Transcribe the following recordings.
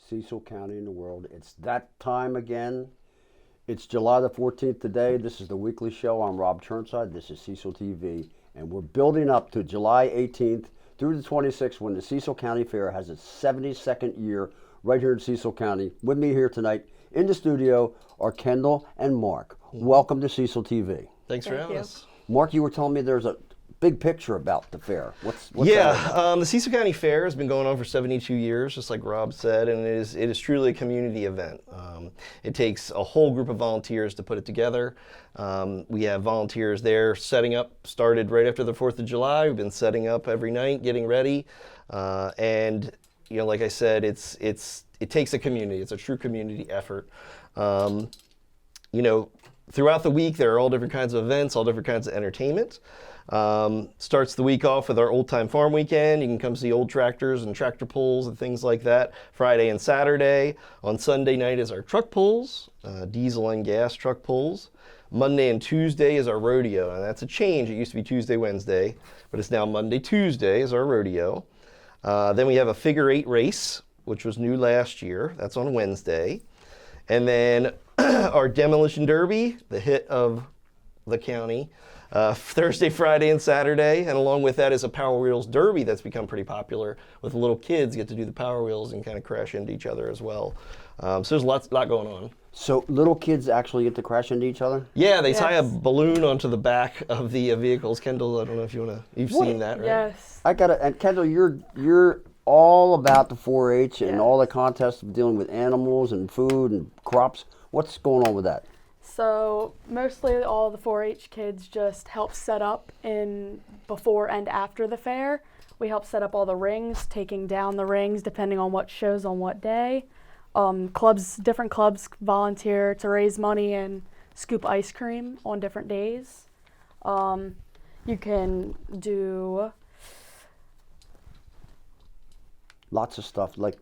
Cecil County in the world. It's that time again. It's July the 14th today. This is the weekly show. I'm Rob Churnside. This is Cecil TV. And we're building up to July 18th through the 26th when the Cecil County Fair has its 72nd year right here in Cecil County. With me here tonight in the studio are Kendall and Mark. Welcome to Cecil TV. Thanks for having us. Mark, you were telling me there's a big picture about the fair. What's that? The Cecil County Fair has been going on for 72 years, just like Rob said, and it is truly a community event. It takes a whole group of volunteers to put it together. We have volunteers there setting up, started right after the 4th of July. We've been setting up every night, getting ready, and like I said, it takes a community. It's a true community effort. Throughout the week, there are all different kinds of events, all different kinds of entertainment. Starts the week off with our Old Time Farm Weekend. You can come see old tractors and tractor pulls and things like that. Friday and Saturday. On Sunday night is our truck pulls, diesel and gas truck pulls. Monday and Tuesday is our rodeo, and that's a change. It used to be Tuesday, Wednesday, but it's now Monday, Tuesday is our rodeo. Then we have a figure 8 race, which was new last year. That's on Wednesday. And then our demolition derby, the hit of the county, Thursday, Friday, and Saturday. And along with that is a Power Wheels derby that's become pretty popular with little kids get to do the Power Wheels and kind of crash into each other as well. So there's a lot going on. So little kids actually get to crash into each other? Yeah, they tie a balloon onto the back of the vehicles. Kendall, I don't know if you've seen that, right? Yes. And Kendall, you're all about the 4-H and all the contests of dealing with animals and food and crops. What's going on with that? So mostly all the 4-H kids just help set up in before and after the fair. We help set up all the rings, taking down the rings depending on what shows on what day. Different clubs volunteer to raise money and scoop ice cream on different days. You can do lots of stuff. Like,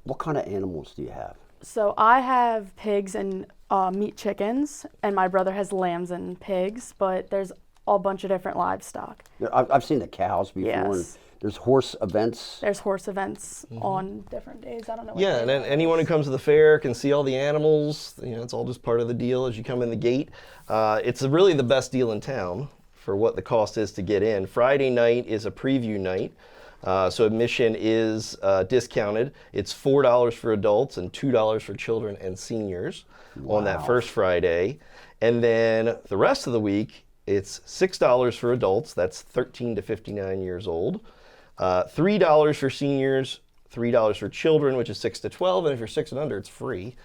what kind of animals do you have? So I have pigs and meat chickens, and my brother has lambs and pigs, but there's a bunch of different livestock. I've seen the cows before. Yes. And there's horse events. There's horse events on different days. I don't know what Yeah, and then anyone who comes to the fair can see all the animals. It's all just part of the deal as you come in the gate. It's really the best deal in town for what the cost is to get in. Friday night is a preview night. So admission is discounted. It's $4 for adults and $2 for children and seniors on that first Friday. And then the rest of the week, it's $6 for adults. That's 13 to 59 years old. $3 for seniors, $3 for children, which is 6 to 12. And if you're 6 and under, it's free.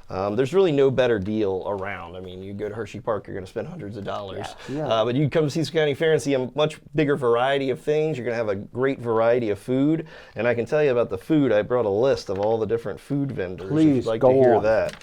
There's really no better deal around. I mean, you go to Hershey Park, you're going to spend hundreds of dollars. Yeah. But you come to Cecil County Fair and see a much bigger variety of things. You're going to have a great variety of food. And I can tell you about the food. I brought a list of all the different food vendors. Please, if you'd like go to hear on. that.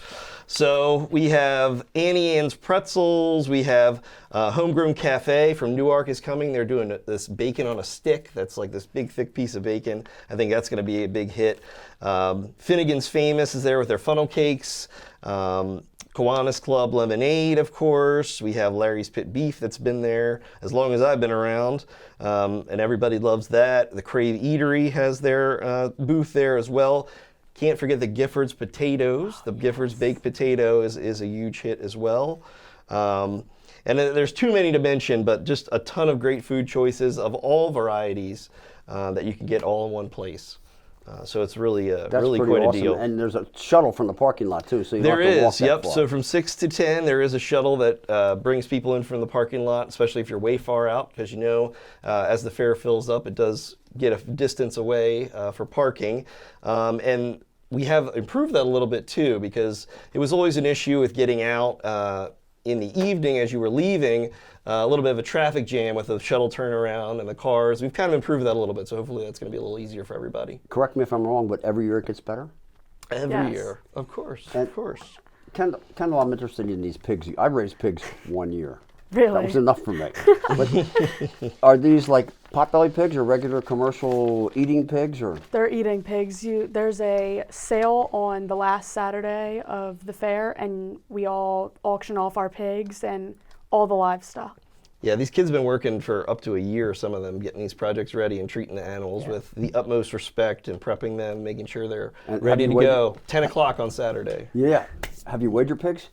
So we have Annie Ann's Pretzels. We have Homegrown Cafe from Newark is coming. They're doing this bacon on a stick. That's like this big, thick piece of bacon. I think that's going to be a big hit. Finnegan's Famous is there with their funnel cakes. Kiwanis Club Lemonade, of course. We have Larry's Pit Beef that's been there as long as I've been around, and everybody loves that. The Crave Eatery has their booth there as well. Can't forget the Giffords potatoes. The Giffords baked potato is a huge hit as well. And there's too many to mention, but just a ton of great food choices of all varieties that you can get all in one place. So it's really quite awesome. a deal. And there's a shuttle from the parking lot too, so you There don't have to walk is, that yep. far. So from 6 to 10, there is a shuttle that brings people in from the parking lot, especially if you're way far out, because as the fair fills up, it does get a distance away for parking. And we have improved that a little bit too, because it was always an issue with getting out in the evening as you were leaving, a little bit of a traffic jam with the shuttle turnaround and the cars. We've kind of improved that a little bit, so hopefully that's going to be a little easier for everybody. Correct me if I'm wrong, but every year it gets better? Every year, of course, of course. Kendall, I'm interested in these pigs. I raised pigs 1 year. Really? That was enough for me. But are these like potbelly pigs or regular commercial eating pigs? Or They're eating pigs. There's a sale on the last Saturday of the fair, and we all auction off our pigs and all the livestock. Yeah, these kids have been working for up to a year, some of them, getting these projects ready and treating the animals with the utmost respect and prepping them, making sure they're And ready have to you weighed- go. 10 o'clock on Saturday. Yeah. Have you weighed your pigs?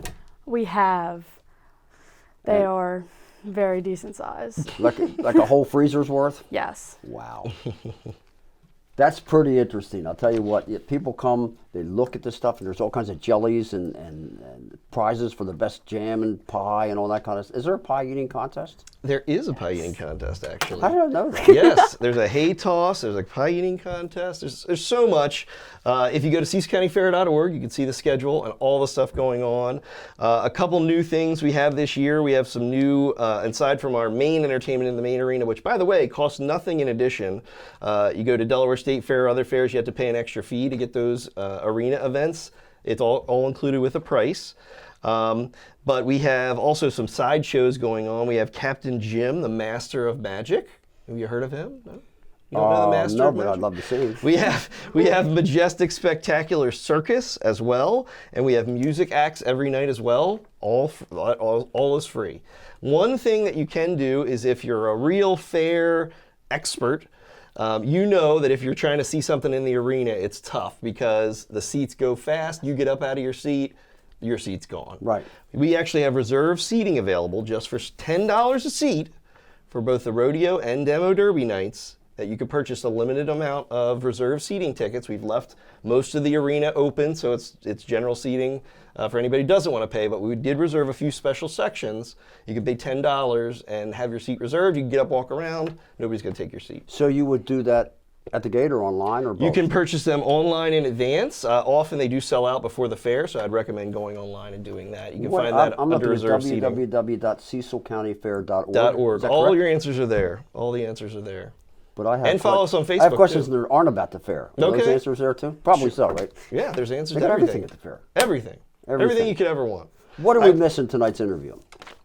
We have. They are very decent size. Like a whole freezer's worth? Yes. Wow. That's pretty interesting. I'll tell you what, people come, they look at this stuff, and there's all kinds of jellies and prizes for the best jam and pie and all that kind of stuff. Is there a pie eating contest? There is a pie eating contest, actually. How did I know that? Yes, there's a hay toss, there's a pie eating contest, there's so much. If you go to cecilcountyfair.org, you can see the schedule and all the stuff going on. A couple new things we have this year. We have some new, aside from our main entertainment in the main arena, which, by the way, costs nothing in addition. You go to Delaware State Fair or other fairs, you have to pay an extra fee to get those arena events. It's all included with a price. But we have also some side shows going on. We have Captain Jim, the Master of Magic. Have you heard of him? No? You don't know the Master No, of but Magic? I'd love to see him. We have Majestic Spectacular Circus as well, and we have music acts every night as well. All is free. One thing that you can do is if you're a real fair expert, you know that if you're trying to see something in the arena, it's tough because the seats go fast. You get up out of your seat's gone. Right. We actually have reserved seating available just for $10 a seat for both the rodeo and demo derby nights, that you could purchase a limited amount of reserved seating tickets. We've left most of the arena open, so it's general seating for anybody who doesn't want to pay, but we did reserve a few special sections. You can pay $10 and have your seat reserved. You can get up, walk around. Nobody's going to take your seat. So you would do that at the gate or online or both? You can purchase them online in advance. Often they do sell out before the fair, so I'd recommend going online and doing that. You can find that I'm under looking reserved at seating. www.cecilcountyfair.org. .org. Is that All correct? your answers are there. All the answers are there. But I have And follow us on Facebook, I have questions too. that aren't about the fair. Are those Okay. answers there too? Probably so, right? Yeah, there's answers They to got everything. everything at the fair. Everything. Everything. Everything you could ever want. What are we missing tonight's interview?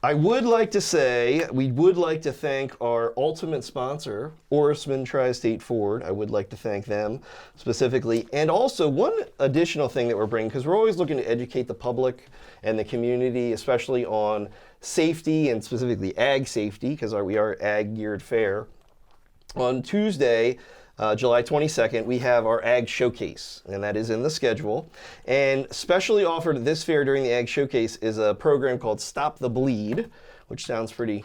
I would like to say we would like to thank our ultimate sponsor, Orisman Tri-State Ford. I would like to thank them specifically. And also one additional thing that we're bringing, because we're always looking to educate the public and the community, especially on safety and specifically ag safety, because we are ag geared fair. On Tuesday, July 22nd, we have our Ag Showcase, and that is in the schedule. And specially offered at this fair during the Ag Showcase is a program called Stop the Bleed, which sounds pretty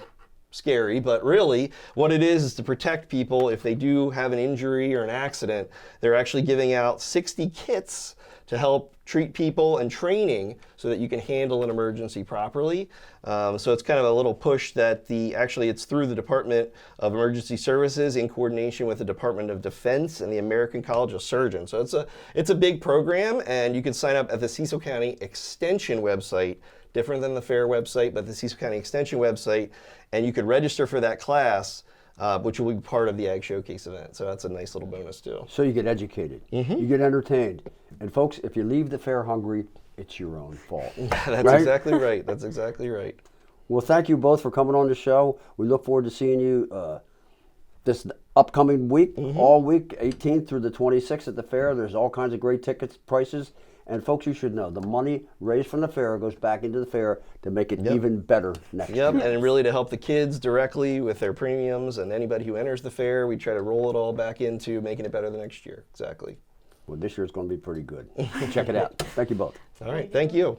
scary, but really what it is to protect people if they do have an injury or an accident. They're actually giving out 60 kits to help treat people and training so that you can handle an emergency properly. So it's kind of a little push that it's through the Department of Emergency Services in coordination with the Department of Defense and the American College of Surgeons. So it's a big program, and you can sign up at the Cecil County Extension website, different than the fair website, but the Cecil County Extension website, and you could register for that class, which will be part of the Ag Showcase event. So that's a nice little bonus too. So you get educated, you get entertained. And folks, if you leave the fair hungry, it's your own fault. That's right? exactly right. That's exactly right. Well, thank you both for coming on the show. We look forward to seeing you this upcoming week, all week, 18th through the 26th at the fair. There's all kinds of great tickets, prices. And folks, you should know, the money raised from the fair goes back into the fair to make it even better next year. Yep, and really to help the kids directly with their premiums and anybody who enters the fair, we try to roll it all back into making it better the next year. Exactly. Well, this year's going to be pretty good. Check it out. Thank you both. All right, thank you.